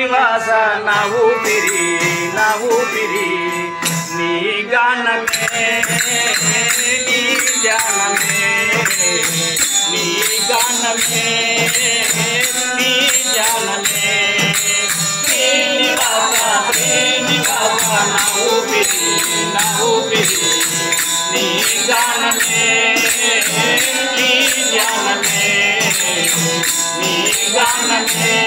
శ్రీనివాస నా ఊపిరి నీ గానమే నీ ధ్యానమే నీ గానమే నీ ధ్యానమే శ్రీనివాస నా ఊపిరి నీ గానమే నీ ధ్యానమే నీ గానమే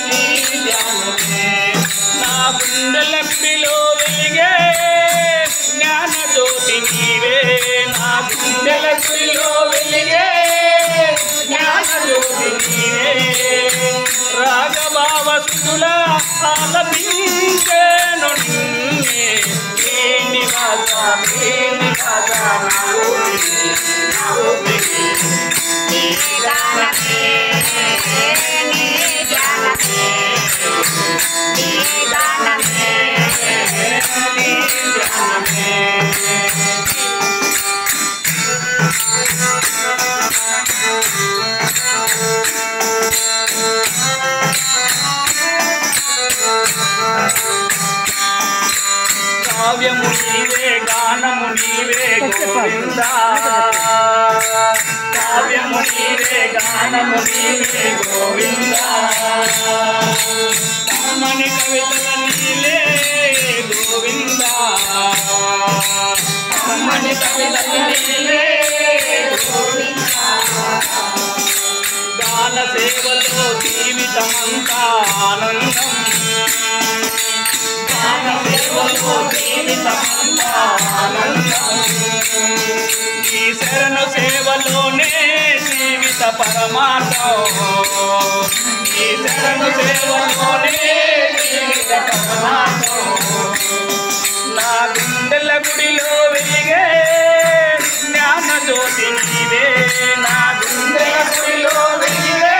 నీ ధ్యానమే నా గుండెలెప్పిలో వెలిగే జ్ఞాన జ్యోతి నీవే నా గుండెలెప్పిలో వెలిగే జ్ఞాన జ్యోతి నీవే రాగభావస్తుల ఆలపించేను నిన్నే శ్రీనివాస నా ఊపిరి నీ గానమే నీ ధ్యానమే నీ గానమే నీ ధ్యానమే కావ్యము నీవే గానము నీవే గోవిందా కావ్యము నీవే గానము నీవే గోవిందా కమ్మని కవితల నీలే గోవిందా కమ్మని కవితల నీలే గోవిందా గాన సేవలో జీవితమంతా ఆనందం గాన సేవలో జీవితమంతా ఆనందం ఈ శరణు సేవలోనే జీవిత పరమార్థం ఈ శరణు సేవలోనే జీవిత పరమార్థం నా గుండెల గుడిలో వెలిగే జ్ఞాన జ్యోతి నీవే నా గుండెల గుడిలో వెలిగే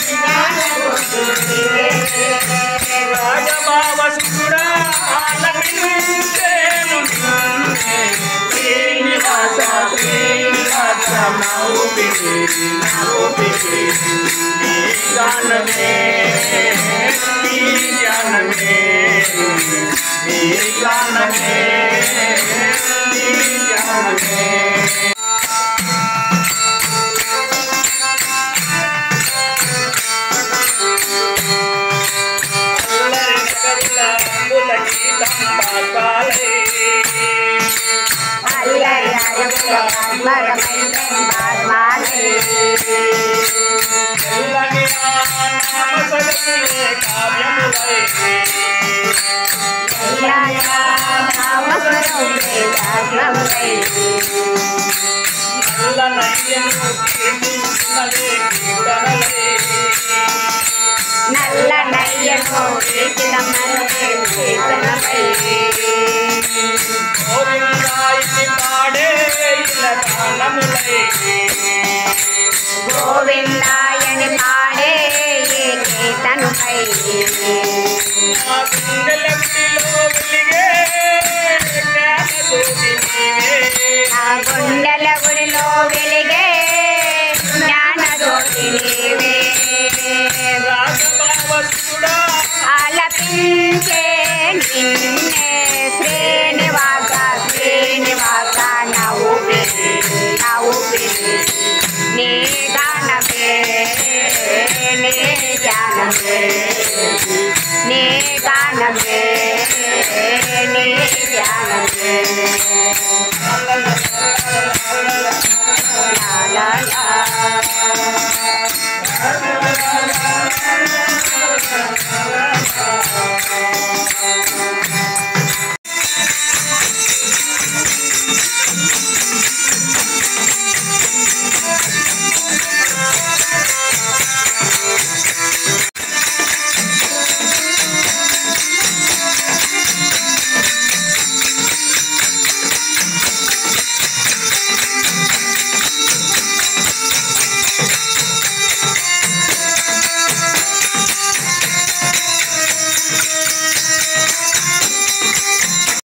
జ్ఞాన జ్యోతి నీవే రాగభావస్తుడా ఆలపించేను నిన్నే శ్రీనివాస నా ఊపిరి నీ గానమే నీ ధ్యానమే నీ గానమే నీ ధ్యానమే నల్ల నయ్యను గోవిందాయి పాడే గోవిందాయని పాడే కీర్తనుపై నా గుండెలెప్పిలో వెలిగే జ్ఞాన జ్యోతి నీవే నా గుండెల గుడిలో వెలిగే జ్ఞాన జ్యోతి నీవే రాగభావస్తుడా ఆలపించే నిన్నే శ్రీనివాస నా ఊపిరి నీ గానమే నీ ధ్యానమే నీ గానమే